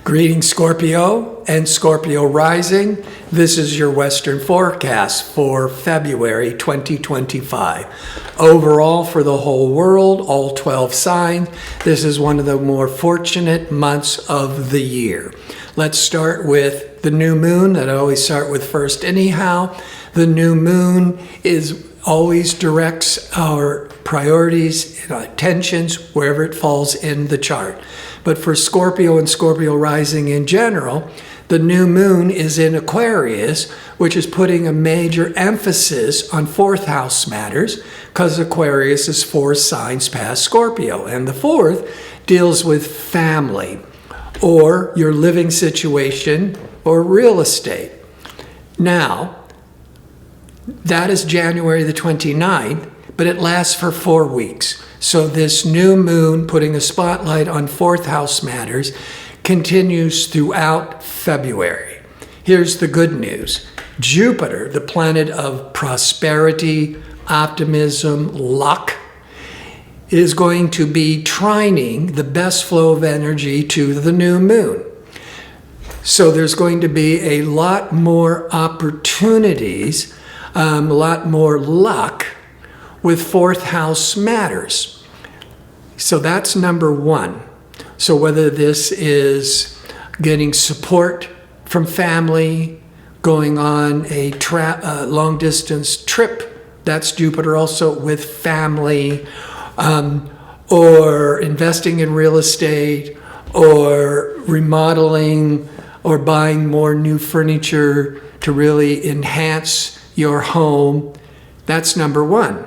Greetings, Scorpio and Scorpio rising. This is your Western forecast for February 2025. Overall, for the whole world, all 12 signs, this is one of the more fortunate months of the year. Let's start with the new moon that I always start with first anyhow. The new moon always directs our priorities and attentions wherever it falls in the chart. But for Scorpio and Scorpio rising in general, the new moon is in Aquarius, which is putting a major emphasis on fourth house matters because Aquarius is 4 signs past Scorpio. And the fourth deals with family or your living situation or real estate. Now, that is January the 29th, but it lasts for 4 weeks. So this new moon putting a spotlight on fourth house matters continues throughout February. Here's the good news. Jupiter, the planet of prosperity, optimism, luck, is going to be trining the best flow of energy to the new moon. So there's going to be a lot more opportunities, a lot more luck with fourth house matters. So that's number one. So whether this is getting support from family, going on a long distance trip, that's Jupiter also with family, or investing in real estate, or remodeling, or buying more new furniture to really enhance your home. That's number one.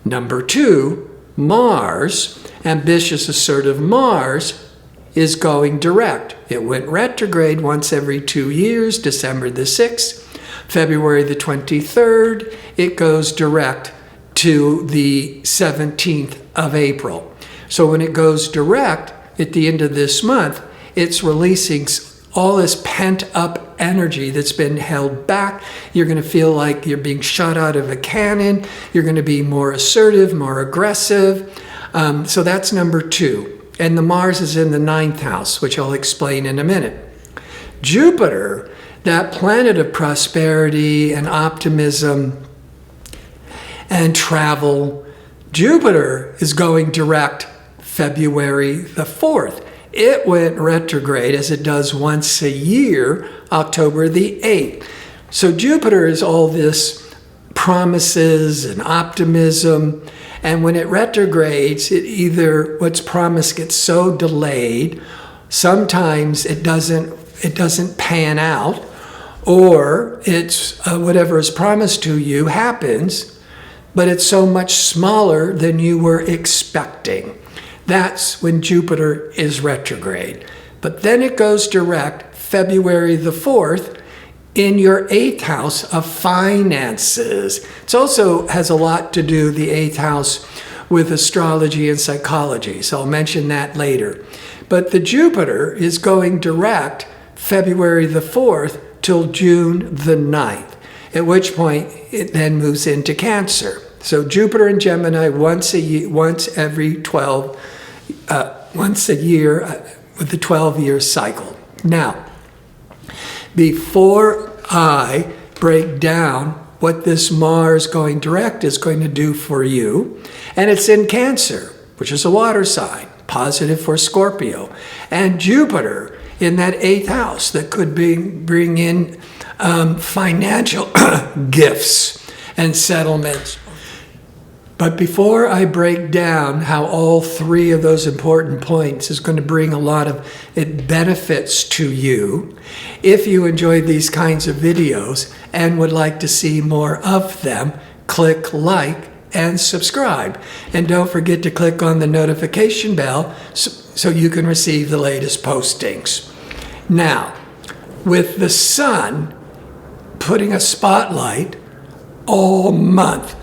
Number two, Mars, ambitious, assertive Mars, is going direct. It went retrograde once every 2 years, December the 6th. February the 23rd, it goes direct to the 17th of April. So when it goes direct at the end of this month, it's releasing all this pent-up energy that's been held back. You're going to feel like you're being shot out of a cannon. You're going to be more assertive, more aggressive. So that's number two. And the Mars is in the 9th house, which I'll explain in a minute. Jupiter, that planet of prosperity and optimism and travel, Jupiter is going direct February the 4th. It went retrograde, as it does once a year, October the 8th. So Jupiter is all this promises and optimism. And when it retrogrades, it either what's promised gets so delayed, sometimes it doesn't pan out, or it's whatever is promised to you happens, but it's so much smaller than you were expecting. That's when Jupiter is retrograde. But then it goes direct February the 4th in your 8th house of finances. It also has a lot to do, the 8th house, with astrology and psychology. So I'll mention that later. But the Jupiter is going direct February the 4th till June the 9th, at which point it then moves into Cancer. So Jupiter in Gemini once a year with the 12-year cycle. Now, before I break down what this Mars going direct is going to do for you, and it's in Cancer, which is a water sign, positive for Scorpio, and Jupiter in that 8th house that could bring in financial gifts and settlements. But before I break down how all 3 of those important points is going to bring a lot of benefits to you, if you enjoy these kinds of videos and would like to see more of them, click like and subscribe. And don't forget to click on the notification bell so you can receive the latest postings. Now, with the sun putting a spotlight all month,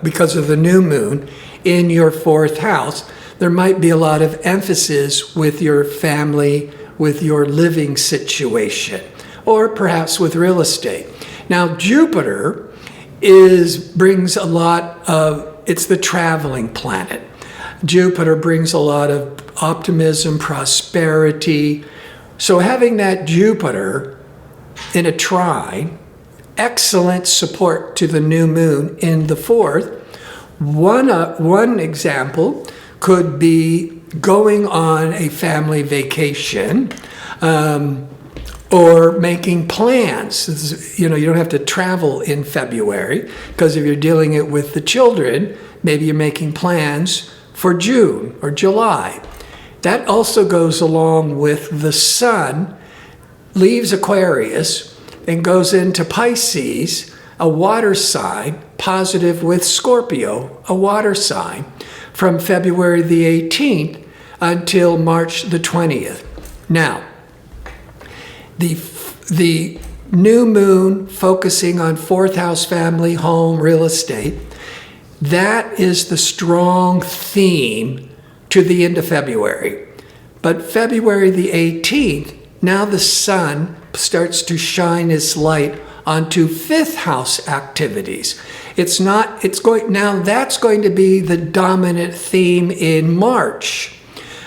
because of the new moon in your 4th house, there might be a lot of emphasis with your family, with your living situation, or perhaps with real estate. Now, Jupiter brings a lot of, it's the traveling planet. Jupiter brings a lot of optimism, prosperity, So having that Jupiter in a trine, excellent support to the new moon in the 4th. One example could be going on a family vacation, or making plans. You don't have to travel in February, because if you're dealing it with the children, maybe you're making plans for June or July. That also goes along with the sun leaves Aquarius and goes into Pisces, a water sign, positive with Scorpio, a water sign, from February the 18th until March the 20th. Now, the new moon focusing on 4th house, family, home, real estate, that is the strong theme to the end of February. But February the 18th, now the sun starts to shine its light onto 5th house activities. Now that's going to be the dominant theme in March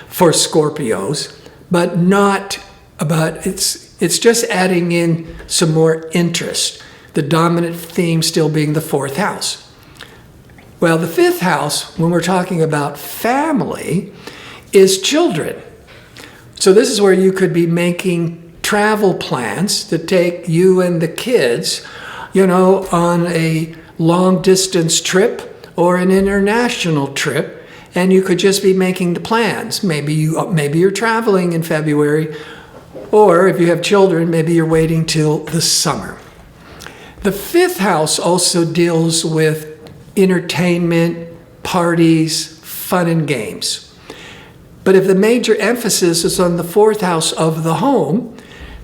for Scorpios, but it's just adding in some more interest. The dominant theme still being the 4th house. Well, the 5th house, when we're talking about family, is children. So this is where you could be making travel plans to take you and the kids, on a long distance trip or an international trip, and you could just be making the plans. Maybe you're traveling in February, or if you have children, maybe you're waiting till the summer. The 5th house also deals with entertainment, parties, fun and games. But if the major emphasis is on the 4th house of the home,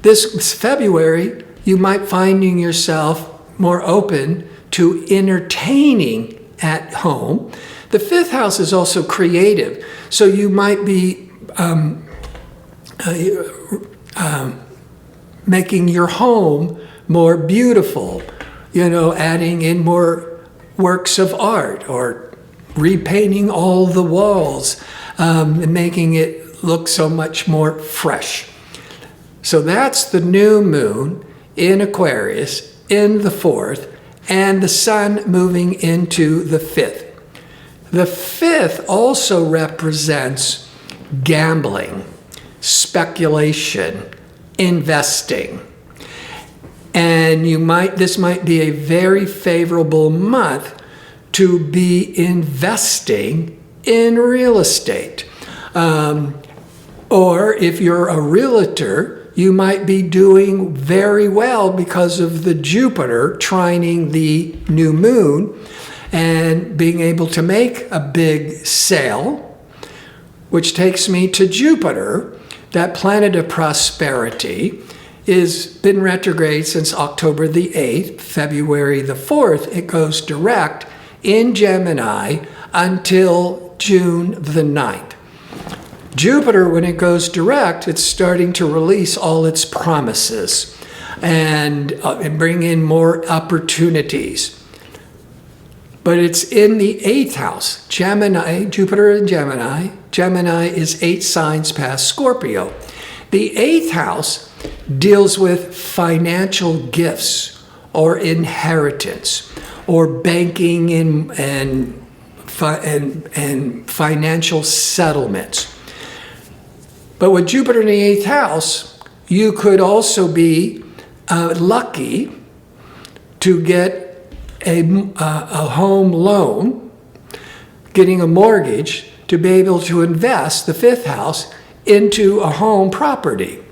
this February, you might finding yourself more open to entertaining at home. The 5th house is also creative, so you might be making your home more beautiful, adding in more works of art, or repainting all the walls, and making it look so much more fresh. So that's the new moon in Aquarius in the 4th, and the sun moving into the 5th. The 5th also represents gambling, speculation, investing. And this might be a very favorable month to be investing in real estate. Or if you're a realtor, you might be doing very well because of the Jupiter trining the new moon and being able to make a big sale, which takes me to Jupiter, that planet of prosperity. Is been retrograde since October the 8th, February the 4th. It goes direct in Gemini until June the 9th. Jupiter, when it goes direct, it's starting to release all its promises and bring in more opportunities. But it's in the 8th house, Gemini, Jupiter in Gemini. Gemini is 8 signs past Scorpio. The 8th house deals with financial gifts or inheritance or banking and financial settlements. But with Jupiter in the 8th house, you could also be lucky to get a home loan, getting a mortgage to be able to invest the 5th house into a home property,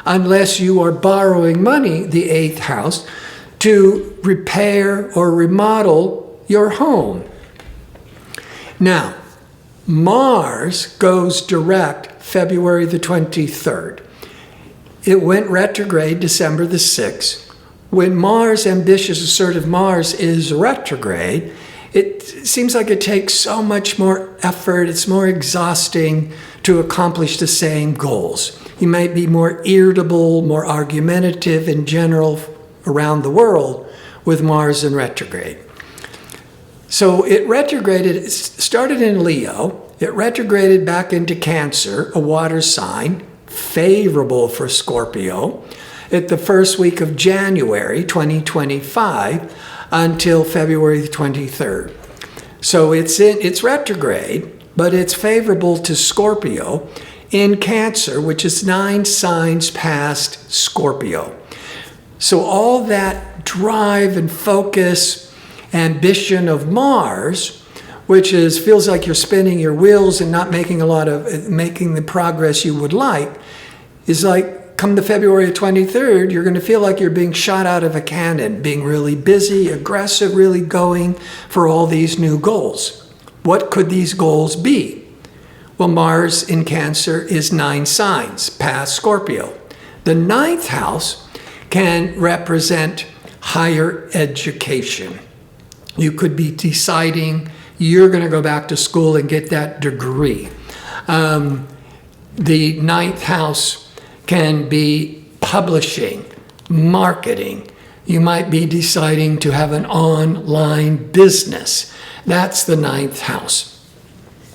unless you are borrowing money, the 8th house, to repair or remodel your home. Now, Mars goes direct February the 23rd. It went retrograde December the 6th. When Mars, ambitious, assertive Mars, is retrograde, it seems like it takes so much more effort, it's more exhausting to accomplish the same goals. You might be more irritable, more argumentative in general around the world with Mars in retrograde. So it retrograded, it started in Leo, it retrograded back into Cancer, a water sign, favorable for Scorpio at the first week of January 2025 until February 23rd. So it's retrograde, but it's favorable to Scorpio in Cancer, which is 9 signs past Scorpio. So all that drive and focus, ambition of Mars, which feels like you're spinning your wheels and not making the progress you would like, is like come the February 23rd, you're going to feel like you're being shot out of a cannon, being really busy, aggressive, really going for all these new goals. What could these goals be? Well, Mars in Cancer is 9 signs past Scorpio. The 9th house can represent higher education. You could be deciding you're going to go back to school and get that degree. The 9th house can be publishing, marketing. You might be deciding to have an online business. That's the 9th house.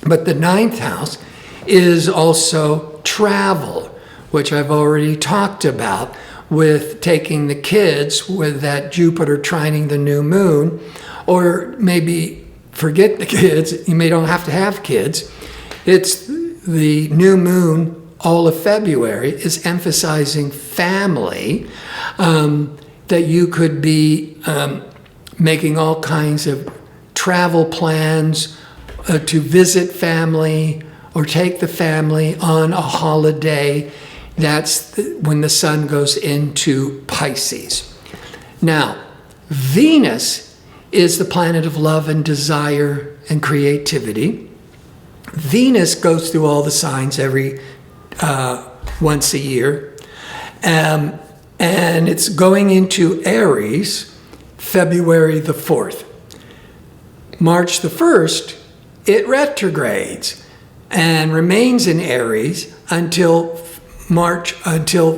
But the 9th house is also travel, which I've already talked about with taking the kids with that Jupiter trining the new moon, or maybe forget the kids. You may don't have to have kids. It's the new moon, all of February, is emphasizing family, that you could be making all kinds of travel plans to visit family or take the family on a holiday. That's when the sun goes into Pisces. Now, Venus is the planet of love and desire and creativity. Venus goes through all the signs every once a year. And it's going into Aries February the 4th. March the 1st, it retrogrades and remains in Aries until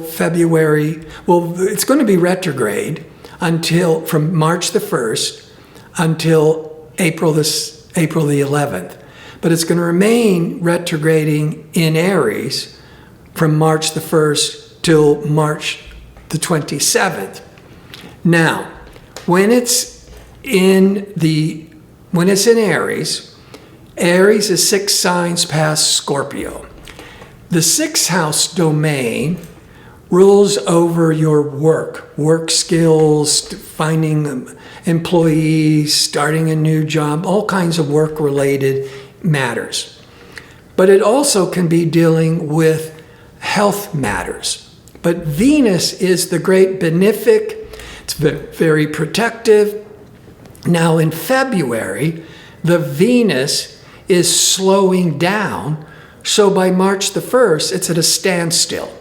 February. Well, it's going to be retrograde from March the 1st until April the 11th. But it's going to remain retrograding in Aries from March the 1st till March the 27th. Now, when it's in Aries, Aries is 6 signs past Scorpio. The 6th house domain rules over your work skills, finding employees, starting a new job, all kinds of work-related matters. But it also can be dealing with health matters. But Venus is the great benefic. It's very protective. Now in February, the Venus is slowing down. So by March the 1st, it's at a standstill.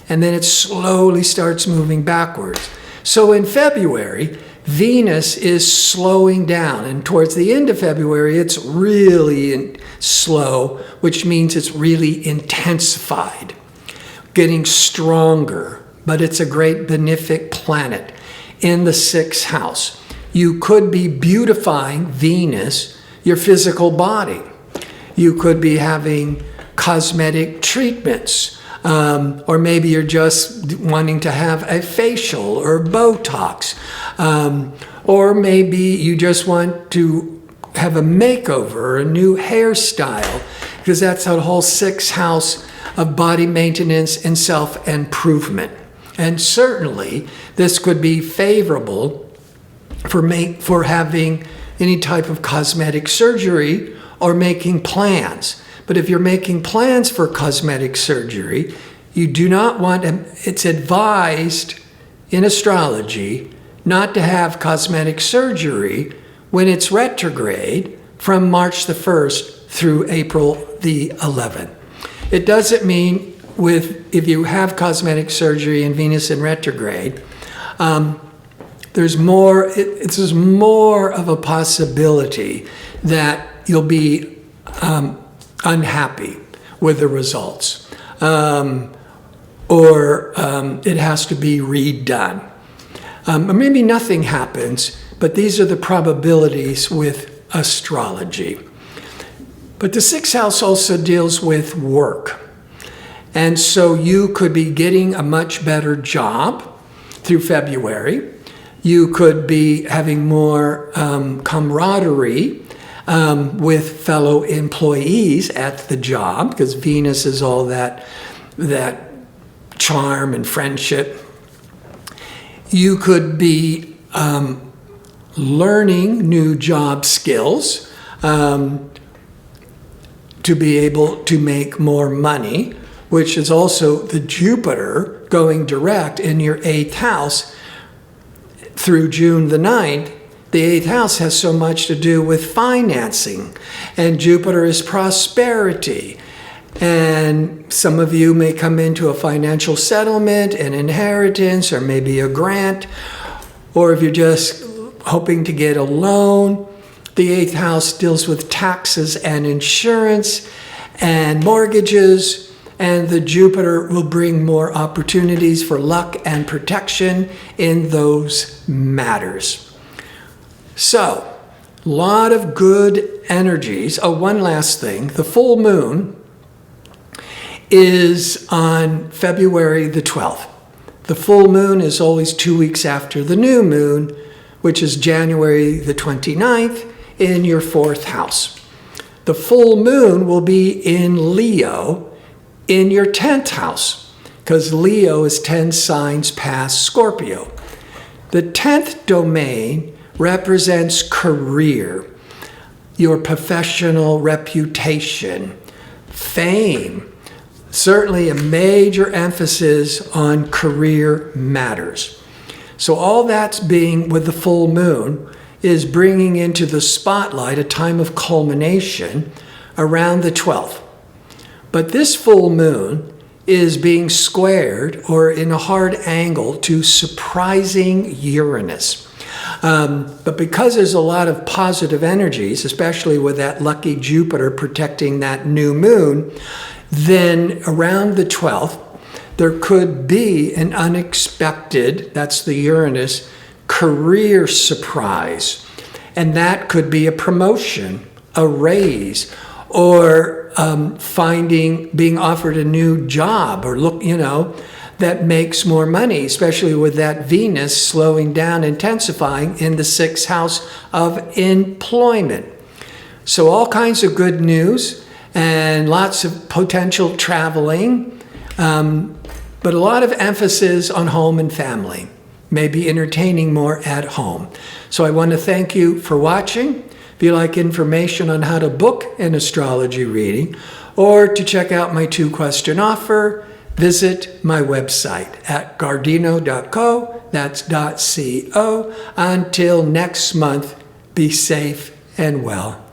And then it slowly starts moving backwards. So in February, Venus is slowing down. And towards the end of February, it's really slow, which means it's really intensified, getting stronger. But it's a great benefic planet in the 6th house. You could be beautifying Venus, your physical body. You could be having cosmetic treatments, or maybe you're just wanting to have a facial or Botox, or maybe you just want to have a makeover or a new hairstyle, because that's the whole 6th house of body maintenance and self-improvement. And certainly this could be favorable for having any type of cosmetic surgery or making plans. But if you're making plans for cosmetic surgery, you do not want, it's advised in astrology not to have cosmetic surgery when it's retrograde from March the 1st through April the 11th. It doesn't mean if you have cosmetic surgery and Venus in retrograde, there's more of a possibility that you'll be unhappy with the results, or it has to be redone. Or maybe nothing happens, but these are the probabilities with astrology. But the 6th house also deals with work. And so you could be getting a much better job through February. You could be having more camaraderie with fellow employees at the job, because Venus is all that charm and friendship. You could be learning new job skills to be able to make more money, which is also the Jupiter going direct in your 8th house through June the 9th. The 8th house has so much to do with financing, and Jupiter is prosperity. And some of you may come into a financial settlement, an inheritance, or maybe a grant, or if you're just hoping to get a loan. The 8th house deals with taxes and insurance and mortgages, and the Jupiter will bring more opportunities for luck and protection in those matters. So, a lot of good energies. Oh, one last thing. The full moon is on February the 12th. The full moon is always 2 weeks after the new moon, which is January the 29th in your 4th house. The full moon will be in Leo in your 10th house, because Leo is 10 signs past Scorpio. The 10th domain represents career, your professional reputation, fame. Certainly a major emphasis on career matters. So all that's being with the full moon is bringing into the spotlight a time of culmination around the 12th. But this full moon is being squared or in a hard angle to surprising Uranus. But because there's a lot of positive energies, especially with that lucky Jupiter protecting that new moon, then around the 12th, there could be an unexpected, that's the Uranus, career surprise. And that could be a promotion, a raise, or being offered a new job, or that makes more money, especially with that Venus slowing down, intensifying in the 6th house of employment. So all kinds of good news and lots of potential traveling, but a lot of emphasis on home and family, maybe entertaining more at home. So I want to thank you for watching. If you like information on how to book an astrology reading or to check out my 2-question offer, visit my website at gardino.co, that's .co. Until next month, be safe and well.